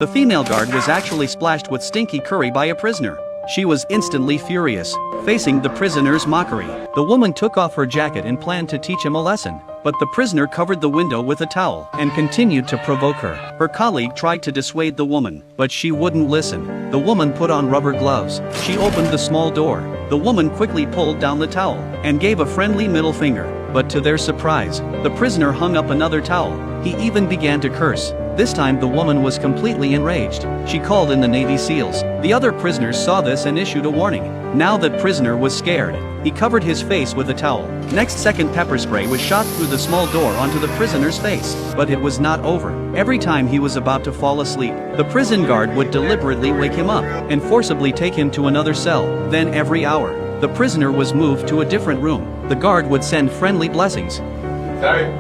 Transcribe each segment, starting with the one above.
The female guard was actually splashed with stinky curry by a prisoner. She was instantly furious, facing the prisoner's mockery. The woman took off her jacket and planned to teach him a lesson, but the prisoner covered the window with a towel and continued to provoke her. Her colleague tried to dissuade the woman, but she wouldn't listen. The woman put on rubber gloves. She opened the small door. The woman quickly pulled down the towel and gave a friendly middle finger, but to their surprise, the prisoner hung up another towel. He even began to curse. This time the woman was completely enraged. She called in the Navy SEALs. The other prisoners saw this and issued a warning. Now that prisoner was scared. He covered his face with a towel. Next second pepper spray was shot through the small door onto the prisoner's face. But it was not over. Every time he was about to fall asleep, the prison guard would deliberately wake him up and forcibly take him to another cell. Then every hour, the prisoner was moved to a different room. The guard would send friendly blessings. Sorry.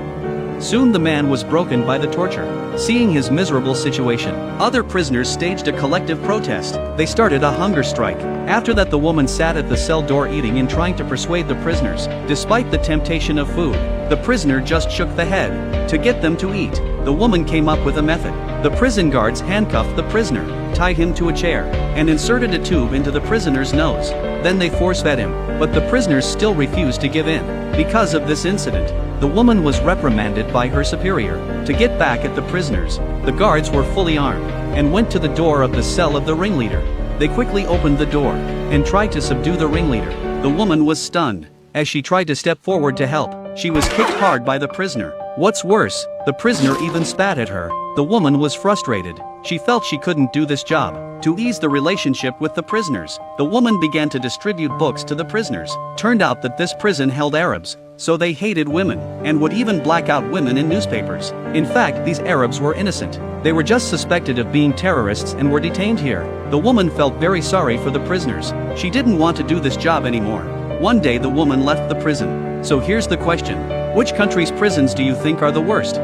Soon the man was broken by the torture. Seeing his miserable situation, other prisoners staged a collective protest. They started a hunger strike. After that, the woman sat at the cell door eating and trying to persuade the prisoners. Despite the temptation of food, the prisoner just shook the head. To get them to eat, the woman came up with a method. The prison guards handcuffed the prisoner, tied him to a chair, and inserted a tube into the prisoner's nose. Then they force-fed him, but the prisoners still refused to give in. Because of this incident, the woman was reprimanded by her superior. To get back at the prisoners, the guards were fully armed and went to the door of the cell of the ringleader. They quickly opened the door and tried to subdue the ringleader. The woman was stunned. As she tried to step forward to help, she was kicked hard by the prisoner. What's worse, the prisoner even spat at her. The woman was frustrated. She felt she couldn't do this job. To ease the relationship with the prisoners, the woman began to distribute books to the prisoners. Turned out that this prison held Arabs, so they hated women, and would even black out women in newspapers. In fact, these Arabs were innocent. They were just suspected of being terrorists and were detained here. The woman felt very sorry for the prisoners. She didn't want to do this job anymore. One day the woman left the prison. So here's the question. Which country's prisons do you think are the worst?